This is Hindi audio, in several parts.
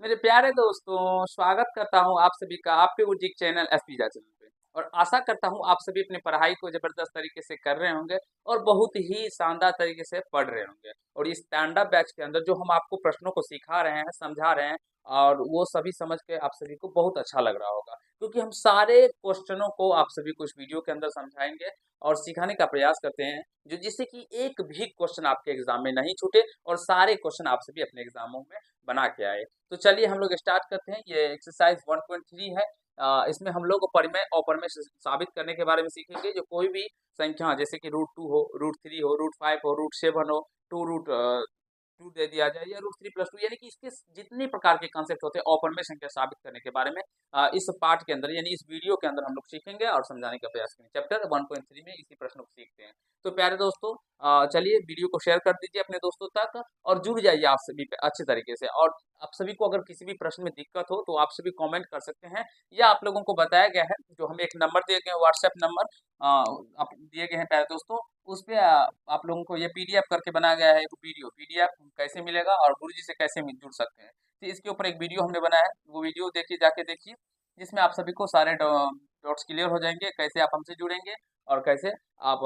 मेरे प्यारे दोस्तों, स्वागत करता हूँ आप सभी का आपके उजिक चैनल एसपीजा चैनल पे। और आशा करता हूँ आप सभी अपनी पढ़ाई को ज़बरदस्त तरीके से कर रहे होंगे और बहुत ही शानदार तरीके से पढ़ रहे होंगे। और इस स्टैंड अप बैच के अंदर जो हम आपको प्रश्नों को सिखा रहे हैं, समझा रहे हैं और वो सभी समझ के आप सभी को बहुत अच्छा लग रहा होगा। क्योंकि हम सारे क्वेश्चनों को आप सभी को इस वीडियो के अंदर समझाएँगे और सिखाने का प्रयास करते हैं, जो जिससे कि एक भी क्वेश्चन आपके एग्ज़ाम में नहीं छूटे और सारे क्वेश्चन आप सभी अपने एग्ज़ामों में बना के आए। तो चलिए हम लोग स्टार्ट करते हैं। ये एक्सरसाइज 1.3 है। इसमें हम लोग परिमेय अपरमेय साबित करने के बारे में सीखेंगे। जो कोई भी संख्या जैसे कि √2 हो, √3 हो, √5 हो, √7 हो, 2 दे दिया जाए या √3+2 यानी कि इसके जितने प्रकार के कॉन्सेप्ट होते हैं अपरमेय संख्या साबित करने के बारे में इस पार्ट के अंदर यानी इस वीडियो के अंदर हम लोग सीखेंगे और समझाने का प्रयास करेंगे। चैप्टर 1.3 में इसी प्रश्नों को सीखते हैं। तो प्यारे दोस्तों, चलिए वीडियो को शेयर कर दीजिए अपने दोस्तों तक और जुड़ जाइए आप सभी पे अच्छे तरीके से। और आप सभी को अगर किसी भी प्रश्न में दिक्कत हो तो आप सभी कमेंट कर सकते हैं या आप लोगों को बताया गया है जो हमें एक नंबर दिए गए हैं व्हाट्सएप नंबर आप दिए गए हैं प्यारे दोस्तों। उस पे आप लोगों को ये पीडीएफ करके बनाया गया है एक वीडियो। पीडीएफ कैसे मिलेगा और गुरुजी से कैसे जुड़ सकते हैं, तो इसके ऊपर एक वीडियो हमने बनाया है, वो वीडियो देखिए, जाके देखिए, जिसमें आप सभी को सारे डाउट्स क्लियर हो जाएंगे, कैसे आप हमसे जुड़ेंगे और कैसे आप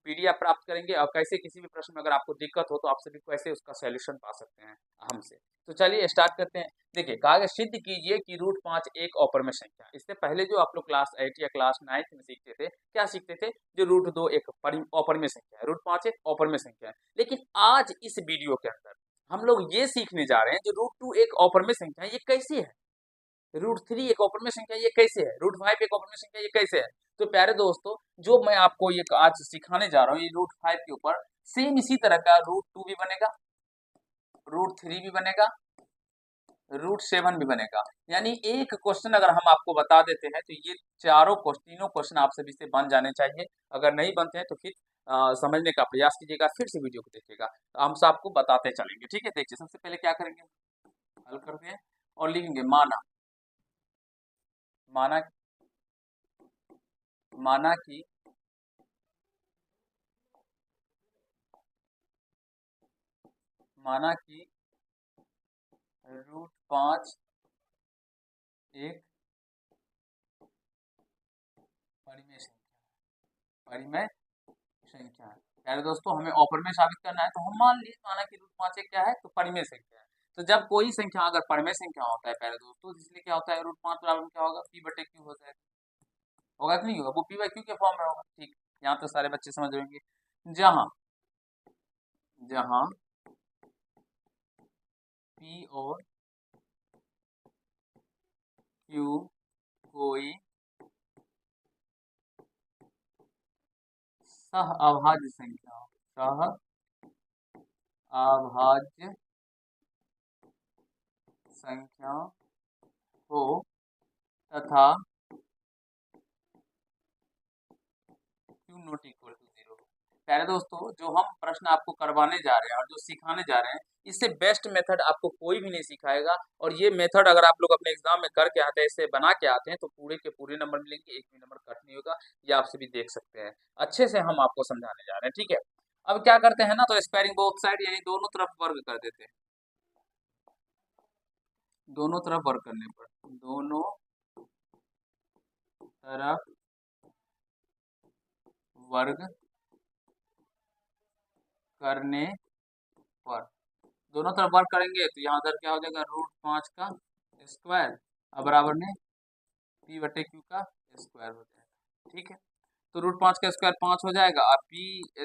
पीडीएफ प्राप्त करेंगे और कैसे किसी भी प्रश्न में अगर आपको दिक्कत हो तो आप सभी कैसे उसका सॉल्यूशन पा सकते हैं हमसे। तो चलिए स्टार्ट करते हैं। देखिए, कहा गया सिद्ध कीजिए कि √5 एक अपरमेय संख्या है। इससे पहले जो आप लोग क्लास 8 या क्लास 9 में सीखते थे, क्या सीखते थे? जो √2 एक अपरमेय संख्या है, √5 एक अपरमेय संख्या है। लेकिन आज इस वीडियो के अंदर हम लोग ये सीखने जा रहे हैं जो √2 एक अपरमेय संख्या है, ये कैसी है? √3 एक अपरमेय संख्या, ये कैसे है? √5 एक अपरमेय संख्या, ये कैसे है? तो प्यारे दोस्तों, जो मैं आपको ये आज सिखाने जा रहा हूँ, ये √5 के ऊपर सेम इसी तरह का √2 भी बनेगा, √3 भी बनेगा, √7 भी बनेगा। यानी एक क्वेश्चन अगर हम आपको बता देते हैं तो ये तीनों क्वेश्चन आप सभी से बन जाने चाहिए। अगर नहीं बनते हैं तो फिर समझने का प्रयास कीजिएगा, फिर से वीडियो को देखिएगा, तो हम सबको बताते चलेंगे। ठीक है, देखिए सबसे पहले क्या करेंगे, हल करते हैं और लिखेंगे माना। माना माना कि माना कि √5 एक परिमेय संख्या, परिमेय संख्या है। प्यारे दोस्तों, हमें अपरमेय साबित करना है तो हम मान लीजिए माना कि √5 एक क्या है, तो परिमेय संख्या है। तो जब कोई संख्या अगर परिमेय संख्या होता है प्यारे दोस्तों, इसलिए क्या होता है, √5 बराबर में क्या होगा, p/q हो जाएगा। होगा कि नहीं होगा? वो p/q के फॉर्म में होगा। ठीक, यहाँ तो सारे बच्चे समझ जाएंगे। जहां जहां p और q कोई सह अभाज्य संख्या हो, सह अभाज्य संख्या हो तथा q नॉट इक्वल टू 0। प्यारे दोस्तों, जो हम प्रश्न आपको करवाने जा रहे हैं और जो सिखाने जा रहे हैं, इससे बेस्ट मेथड आपको कोई भी नहीं सिखाएगा। और ये मेथड अगर आप लोग अपने एग्जाम में करके आते हैं, इसे बना के आते हैं, तो पूरे के पूरे नंबर मिलेंगे, एक भी नंबर कट नहीं होगा। ये आप सभी देख सकते हैं, अच्छे से हम आपको समझाने जा रहे हैं। ठीक है, अब क्या करते हैं ना, तो स्क्वायरिंग बोथ साइड यानी दोनों तरफ वर्ग कर देते हैं। दोनों तरफ वर्ग करने पर, दोनों तरफ वर्ग करने पर, दोनों तरफ वर्ग करेंगे तो यहाँ उधर क्या हो जाएगा, √5 का स्क्वायर और बराबर में p/q का स्क्वायर हो जाएगा। ठीक है, तो √5 का स्क्वायर 5 हो जाएगा और p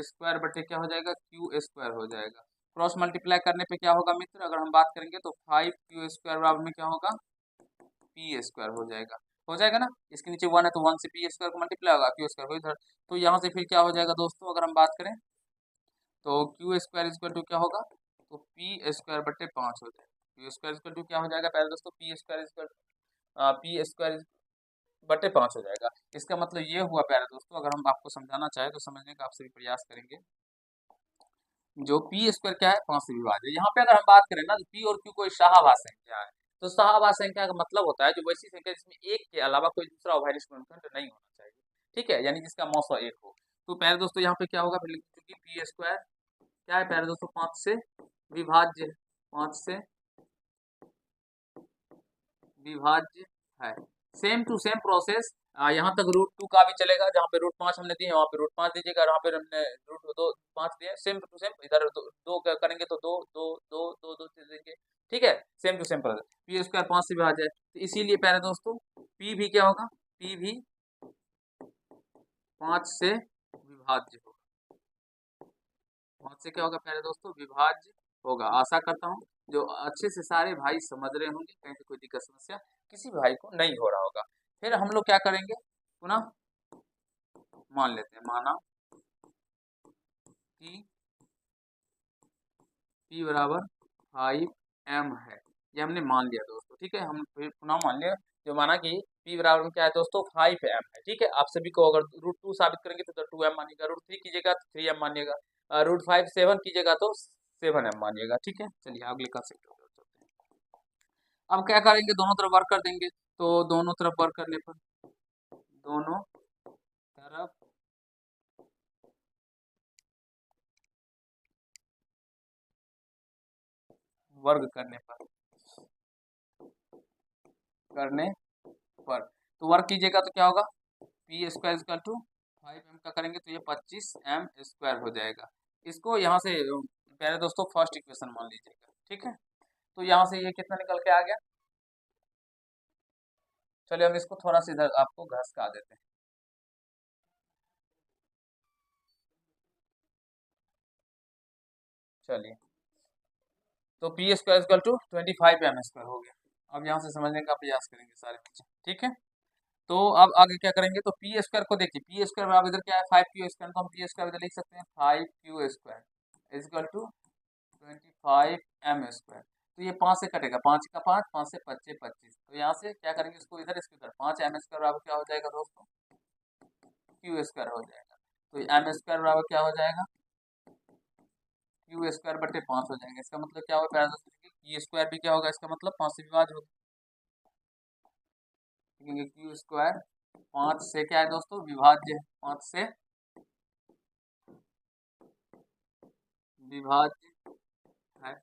स्क्वायर बटे क्या हो जाएगा, q स्क्वायर हो जाएगा। क्रॉस मल्टीप्लाई करने पे क्या होगा मित्र, अगर हम बात करेंगे तो 5q स्क्वायर बराबर में क्या होगा, p स्क्वायर हो जाएगा। हो जाएगा ना, इसके नीचे 1 है तो 1 से p स्क्वायर को मल्टीप्लाई होगा, q स्क्वायर हो इधर। तो यहाँ से फिर क्या हो जाएगा दोस्तों, अगर हम बात करें तो q स्क्वायर इक्वल टू क्या होगा, तो p स्क्वायर बटे 5 हो जाएगा। q स्क्वायर इक्वल टू क्या हो जाएगा पहले दोस्तों, p स्क्वायर बटे 5 हो जाएगा। इसका मतलब ये हुआ प्यारे दोस्तों, अगर हम आपको समझाना चाहे तो समझने का आप सभी प्रयास करेंगे। जो पी स्क्वायर क्या है, 5 से विभाज्य। यहाँ पे अगर हम बात करें ना, तो पी और क्यू कोई शाहाभाज्य संख्या है। तो शाहाभाज्य संख्या का मतलब होता है जो वैसी संख्या जिसमें एक के अलावा कोई दूसरा अभाज्य गुणनखंड नहीं होना चाहिए। ठीक है, यानी जिसका मौसा 1 हो। तो प्यारे दोस्तों, यहाँ पे क्या होगा, फिर क्योंकि पी स्क्वायर क्या है प्यारे दोस्तों, 5 से विभाज्य है। 5 से विभाज्य है। सेम टू सेम प्रोसेस यहाँ तक रूट 2 का भी चलेगा, जहाँ पे रूट 5 हमने दिए वहाँ पे रूट 5 दीजिएगा, यहाँ पे हमने रूट 2 5 दिए, सेम टू सेम इधर दो करेंगे तो दो दो दो दो दो देंगे, ठीक है। Same to same process, P square 5 से विभाज्य है, तो इसीलिए प्यारे दोस्तों पी भी क्या होगा, पी भी 5 से विभाज्य होगा। 5 से क्या होगा प्यारे दोस्तों, विभाज्य होगा। आशा करता हूँ जो अच्छे से सारे भाई समझ रहे होंगे, कहीं से कोई दिक्कत समस्या किसी भाई को नहीं हो रहा होगा। फिर हम लोग क्या करेंगे, पुनः मान लेते हैं, माना कि P बराबर 5m है, ये हमने मान लिया दोस्तों, ठीक है। हम फिर पुनः मान लिया, जो माना कि P बराबर में क्या है दोस्तों 5m है, ठीक है। आप सभी को अगर रूट 2 साबित करेंगे तो 2m मानिएगा, रूट 3 कीजिएगा तो 3m मानिएगा, रूट 5 7 कीजिएगा तो 7m मानिएगा, ठीक है। चलिए अगले कंसेप्ट पे चलते हैं। अब क्या करेंगे, दोनों तरफ वर्क कर देंगे, तो दोनों तरफ वर्क करने पर, दोनों तरफ वर्ग करने पर तो वर्क कीजिएगा तो क्या होगा, P square equal to 5m का करेंगे तो ये 25m² हो जाएगा। इसको यहाँ से पहले दोस्तों फर्स्ट इक्वेशन मान लीजिएगा, ठीक है। तो यहाँ से ये कितना निकल के आ गया, चलिए हम इसको थोड़ा सा इधर आपको घसका देते हैं। चलिए, तो P square equal to 25m² हो गया। अब यहाँ से समझने का प्रयास करेंगे सारे बच्चे, ठीक है। तो अब आगे क्या करेंगे, तो पी स्क्वायर को देखिए, पी स्क्वायर बराबर इधर क्या है 5q², तो हम पी स्क्वायर इधर लिख सकते हैं 5q² इक्वल टू 25m²। तो ये 5 से कटेगा, 5 का 5, 5 से 25 25, तो यहाँ से क्या करेंगे इसको इधर इसको इधर, 5m² बराबर क्या हो जाएगा दोस्तों, q² हो जाएगा। तो m² बराबर क्या हो जाएगा, q² बटे 5 हो जाएगा। इसका मतलब क्या होगा प्यारे दोस्तों, ये स्क्वायर भी क्या होगा, इसका मतलब 5 से विभाज्य होगा, क्योंकि q² 5 से क्या है दोस्तों, विभाज्य है, 5 से विभाज्य है,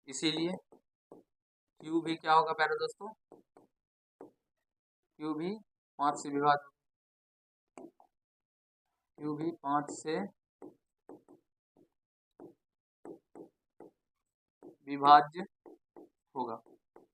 इसीलिए q भी क्या होगा प्यारे दोस्तों, q भी 5 से विभाज्य, q भी 5 से विभाज्य होगा,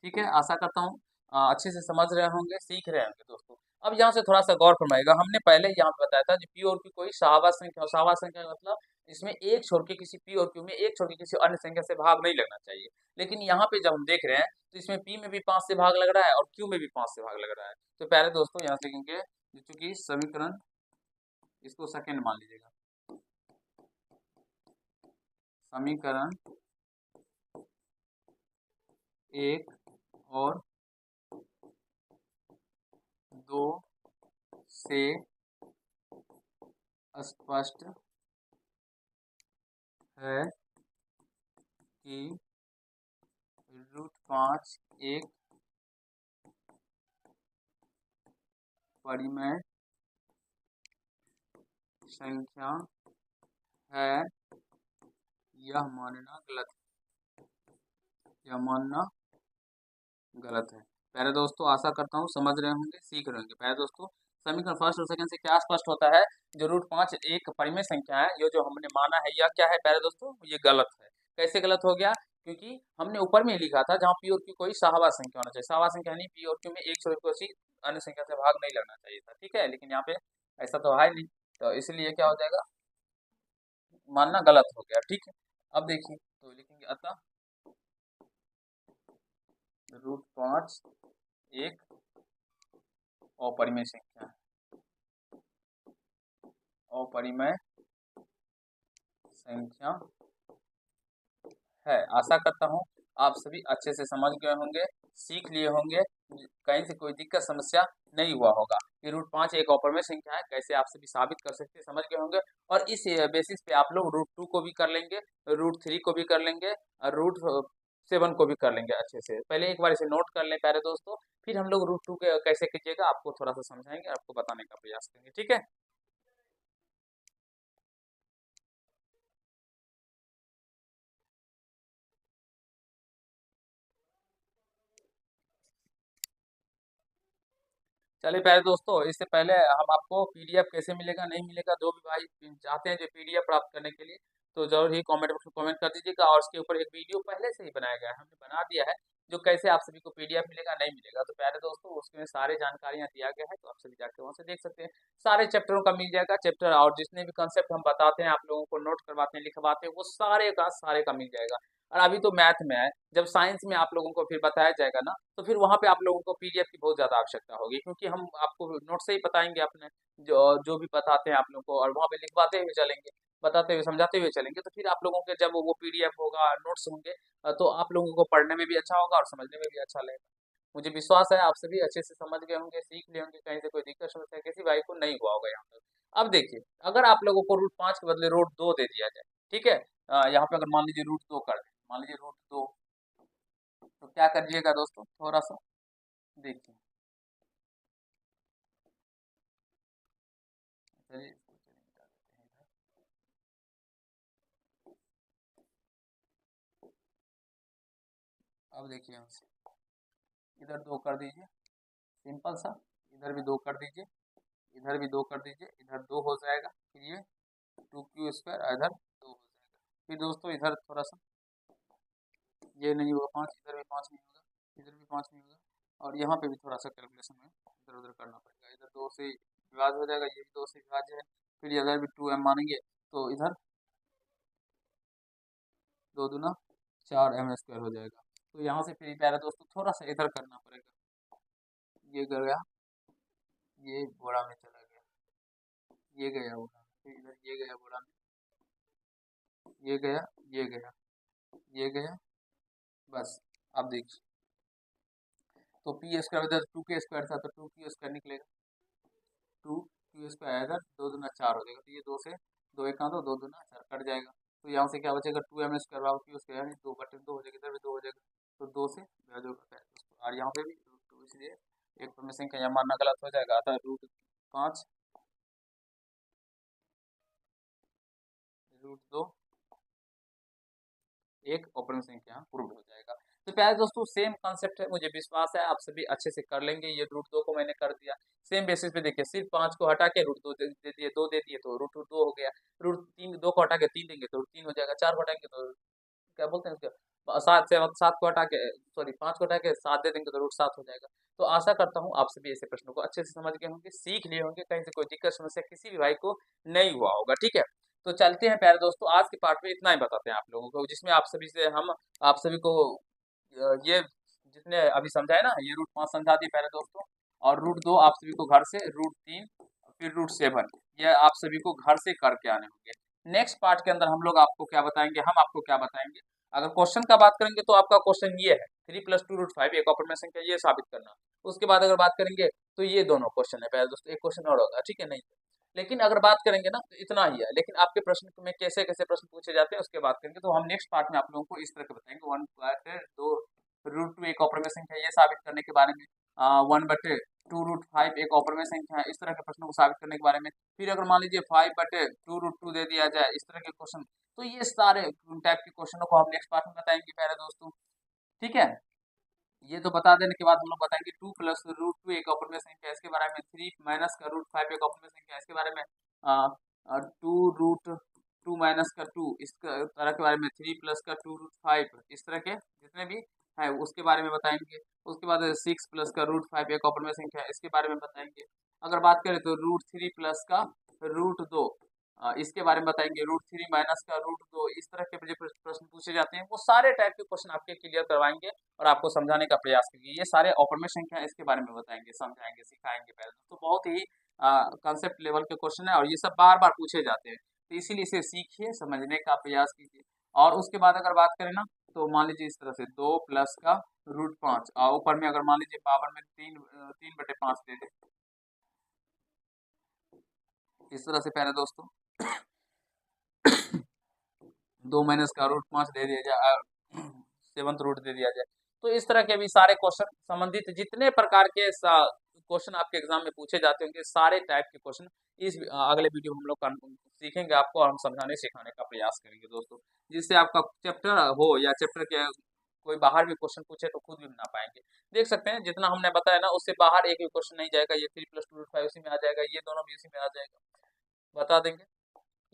ठीक है। आशा करता हूँ अच्छे से समझ रहे होंगे, सीख रहे होंगे दोस्तों। अब यहाँ से थोड़ा सा गौर फरमाइएगा, हमने पहले यहाँ पे बताया था पी और क्यू कोई सहावा संख्या, सहावा संख्या का मतलब इसमें एक छोड़ के किसी पी और क्यू में एक छोड़ के किसी अन्य संख्या से भाग नहीं लगना चाहिए। लेकिन यहाँ पे जब हम देख रहे हैं तो इसमें पी में भी 5 से भाग लग रहा है और क्यू में भी 5 से भाग लग रहा है। तो प्यारे दोस्तों यहाँ से लिखेंगे, चूंकि समीकरण, इसको सेकेंड मान लीजिएगा, समीकरण 1 और 2 से स्पष्ट है कि रूट 5 एक परिमेय संख्या है, यह मानना गलत है, यह मानना गलत है। प्यारे दोस्तों आशा करता हूँ समझ रहे होंगे, सीख रहे होंगे। प्यारे दोस्तों समीकरण फर्स्ट और सेकंड से क्या स्पष्ट होता है, जो रूट 5 एक परिमेय संख्या है, ये जो हमने माना है यह क्या है प्यारे दोस्तों, ये गलत है। कैसे गलत हो गया, क्योंकि हमने ऊपर में लिखा था जहाँ पी और क्यू कोई सहावा संख्या होना चाहिए, सहावा संख्या नहीं, पी और क्यू में एक छोड़ के किसी अन्य संख्या से भाग नहीं लगना चाहिए था, ठीक है। लेकिन यहाँ पे ऐसा तो है नहीं, तो इसलिए क्या हो जाएगा, मानना गलत हो गया, ठीक है। अब देखिए तो लिखेंगे, अतः रूट 5 एक अपरिमेय संख्या है, अपरिमेय संख्या है। आशा करता हूँ आप सभी अच्छे से समझ गए होंगे, सीख लिए होंगे, कहीं से कोई दिक्कत समस्या नहीं हुआ होगा कि रूट 5 एक अपरिमेय संख्या है, कैसे आप सभी साबित कर सकते हैं, समझ गए होंगे। और इस बेसिस पे आप लोग रूट 2 को भी कर लेंगे, रूट 3 को भी कर लेंगे और रूट 7 को भी कर लेंगे अच्छे से। पहले एक बार इसे नोट कर लें प्यारे दोस्तों, फिर हम लोग रूट 2 के कैसे कीजिएगा आपको थोड़ा सा समझाएंगे, आपको बताने का प्रयास करेंगे, ठीक है। चलिए प्यारे दोस्तों, इससे पहले हम आपको पीडीएफ कैसे मिलेगा नहीं मिलेगा, जो भी भाई चाहते हैं जो पीडीएफ प्राप्त करने के लिए, तो जरूर ही कमेंट बॉक्स में कमेंट कर दीजिएगा। और उसके ऊपर एक वीडियो पहले से ही बनाया गया है, हमने बना दिया है, जो कैसे आप सभी को पीडीएफ मिलेगा नहीं मिलेगा। तो प्यारे दोस्तों, उसमें सारे जानकारियां दिया गया है, तो आप सभी जाके वहां से देख सकते हैं। सारे चैप्टरों का मिल जाएगा, चैप्टर और जितने भी कंसेप्ट हम बताते हैं, आप लोगों को नोट करवाते हैं, लिखवाते हैं, वो सारे का मिल जाएगा। और अभी तो मैथ में है, जब साइंस में आप लोगों को फिर बताया जाएगा ना, तो फिर वहाँ पे आप लोगों को पीडीएफ की बहुत ज़्यादा आवश्यकता होगी, क्योंकि हम आपको नोट से ही बताएंगे अपने जो जो भी बताते हैं आप लोगों को, और वहाँ पे लिखवाते हुए चलेंगे, बताते हुए समझाते हुए चलेंगे। तो फिर आप लोगों के जब वो पीडीएफ होगा, नोट्स होंगे, तो आप लोगों को पढ़ने में भी अच्छा होगा और समझने में भी अच्छा लगेगा। मुझे विश्वास है आप सभी अच्छे से समझ गए होंगे, सीख लिए होंगे, कहीं से कोई दिक्कत समस्या किसी भाई को नहीं हुआ होगा यहाँ पर। अब देखिए, अगर आप लोगों को रूट 5 के बदले रूट 2 दे दिया जाए, ठीक है, यहाँ पे अगर मान लीजिए रूट 2 कर दें, मान लीजिए रूट 2, तो क्या करिएगा दोस्तों, थोड़ा सा देखिए। चलिए इसको चलिए मिटा देते हैं इधर। अब देखिए यहाँ से इधर 2 कर दीजिए, सिंपल सा। इधर भी 2 कर दीजिए, इधर भी 2 कर दीजिए, इधर 2 हो जाएगा, फिर ये 2 क्यू स्क्वायर, इधर 2 हो जाएगा। फिर दोस्तों इधर थोड़ा सा, ये नहीं होगा 5, इधर भी 5 नहीं होगा, इधर भी 5 नहीं होगा, और यहाँ पे भी थोड़ा सा कैलकुलेशन में इधर उधर करना पड़ेगा। इधर 2 से विभाज्य हो जाएगा, ये भी 2 से विभाज्य है, फिर इधर भी 2m मानेंगे, तो इधर 2 दूना 4m² हो जाएगा। तो यहाँ से फिर प्यारे दोस्तों थोड़ा सा इधर करना पड़ेगा, ये गया, ये बोरा में चला गया, ये गया बोरा में, फिर इधर ये गया बोरा में, ये गया, ये गया, ये गया, बस। अब देखिए, तो p² इधर 2k² था, तो 2q² निकलेगा, 2q² इधर 2 दूना 4 हो जाएगा, तो ये 2 से 2 एक 2, 2 दूना 4 कट जाएगा। तो यहाँ से क्या बचेगा, 2m² बराबर q² यानी 2/2 हो जाएगा, इधर भी 2 हो जाएगा, तो 2 से विभाज्य होता है दोस्तों। और यहाँ पे भी √2, इसलिए एक में संख्या यहाँ मानना गलत हो जाएगा, अतः √5 √2 एक ऑपरेंड संख्या प्रूव हो जाएगा। तो प्यारे दोस्तों, सेम कॉन्सेप्ट है, मुझे विश्वास है आप सभी अच्छे से कर लेंगे। ये √2 को मैंने कर दिया, सेम बेसिस पे देखिए, सिर्फ 5 को हटा के √2 दे दिए, 2 दे दिए, तो √2 हो गया। √3, 2 को हटा के 3 देंगे तो √3 हो जाएगा, 4 को हटाएंगे तो क्या बोलते हैं उसका, 7 को हटा के, सॉरी 5 को हटा के 7 दे देंगे तो √7 हो जाएगा। तो आशा करता हूँ आप सभी ऐसे प्रश्नों को अच्छे से समझ गए होंगे, सीख लिए होंगे, कहीं से कोई दिक्कत समस्या किसी भी भाई को नहीं हुआ होगा, ठीक है। तो चलते हैं प्यारे दोस्तों, आज के पार्ट में इतना ही बताते हैं आप लोगों को, जिसमें आप सभी से हम आप सभी को ये जितने अभी समझाए ना, ये √5 समझा दिए पहले दोस्तों, और √2 आप सभी को घर से, √3 फिर √7 ये आप सभी को घर से करके आने होंगे। नेक्स्ट पार्ट के अंदर हम लोग आपको क्या बताएंगे, हम आपको क्या बताएंगे, अगर क्वेश्चन का बात करेंगे तो आपका क्वेश्चन ये है, 3 + 2 √5 एक ऑपरेंड संख्या, ये साबित करना। उसके बाद अगर बात करेंगे तो ये दोनों क्वेश्चन है पहले दोस्तों, एक क्वेश्चन और होगा, ठीक है, नहीं। लेकिन अगर बात करेंगे ना तो इतना ही है, लेकिन आपके प्रश्न में कैसे कैसे प्रश्न पूछे जाते हैं उसके बात करेंगे, तो हम नेक्स्ट पार्ट में आप लोगों को इस तरह के बताएंगे, 1/2 √2 एक ऑपरेंड संख्या ये साबित करने के बारे में, 1/2 √5 एक ऑपरेंड संख्या है, इस तरह के प्रश्नों को साबित करने के बारे में। फिर अगर मान लीजिए 5/2 दे दिया जाए, इस तरह के क्वेश्चन, तो ये सारे टाइप के क्वेश्चनों को हम नेक्स्ट पार्ट में बताएंगे प्यारे दोस्तों, ठीक है। ये तो बता देने के बाद हम लोग बताएंगे 2 + √2 एक ऑपरेंड संख्या है, इसके बारे में, 3 - √5 एक ऑपरेंड संख्या है, इसके बारे में, 2 √2 - 2 इस तरह के बारे में, 3 + 2 √5 इस तरह के जितने भी है उसके बारे में बताएंगे। उसके बाद 6 + √5 एक ऑपरेंड संख्या है, इसके बारे में बताएंगे। अगर बात करें तो √3 + √2 इसके बारे में बताएंगे, √3 - √2 इस तरह के जो प्रश्न पूछे जाते हैं, वो सारे टाइप के क्वेश्चन आपके क्लियर करवाएंगे और आपको समझाने का प्रयास करेंगे। ये सारे ऑपरेंड संख्या है, इसके बारे में बताएंगे, समझाएंगे, सिखाएंगे पहले तो बहुत ही कंसेप्ट लेवल के क्वेश्चन है, और ये सब बार बार पूछे जाते हैं, तो इसीलिए इसे सीखिए, समझने का प्रयास कीजिए। और उसके बाद अगर बात करें ना, तो मान लीजिए इस तरह से 2 + का √5 और ऊपर में अगर मान लीजिए पावर में 3/5 दे दे, इस तरह से प्यारे दोस्तों 2 - का √5 दे दिया जाए, 7th रूट दे दिया जाए, तो इस तरह के भी सारे क्वेश्चन संबंधित जितने प्रकार के क्वेश्चन आपके एग्जाम में पूछे जाते होंगे, सारे टाइप के क्वेश्चन इस अगले वीडियो में हम लोग सीखेंगे आपको, और हम समझाने सिखाने का प्रयास करेंगे दोस्तों, जिससे आपका चैप्टर हो या चैप्टर के कोई बाहर भी क्वेश्चन पूछे तो खुद भी बना पाएंगे। देख सकते हैं जितना हमने बताया ना उससे बाहर एक भी क्वेश्चन नहीं जाएगा। ये 3+2√5 उसी में आ जाएगा, ये दोनों भी उसी में आ जाएगा, बता देंगे।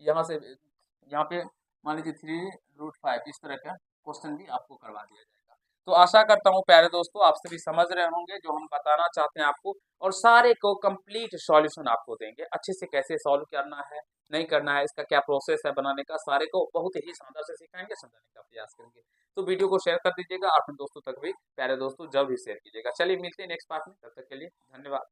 यहाँ से यहाँ पे मान लीजिए 3√5 इस तरह का क्वेश्चन भी आपको करवा दिया जाएगा। तो आशा करता हूँ प्यारे दोस्तों आप सभी समझ रहे होंगे जो हम बताना चाहते हैं आपको, और सारे को कंप्लीट सॉल्यूशन आपको देंगे अच्छे से, कैसे सॉल्व करना है, नहीं करना है, इसका क्या प्रोसेस है बनाने का, सारे को बहुत ही शानदार से सिखाएंगे, समझाने का प्रयास करेंगे। तो वीडियो को शेयर कर दीजिएगा अपने दोस्तों तक भी, प्यारे दोस्तों जब भी शेयर कीजिएगा। चलिए मिलते हैं नेक्स्ट पार्ट में, तब तक के लिए धन्यवाद।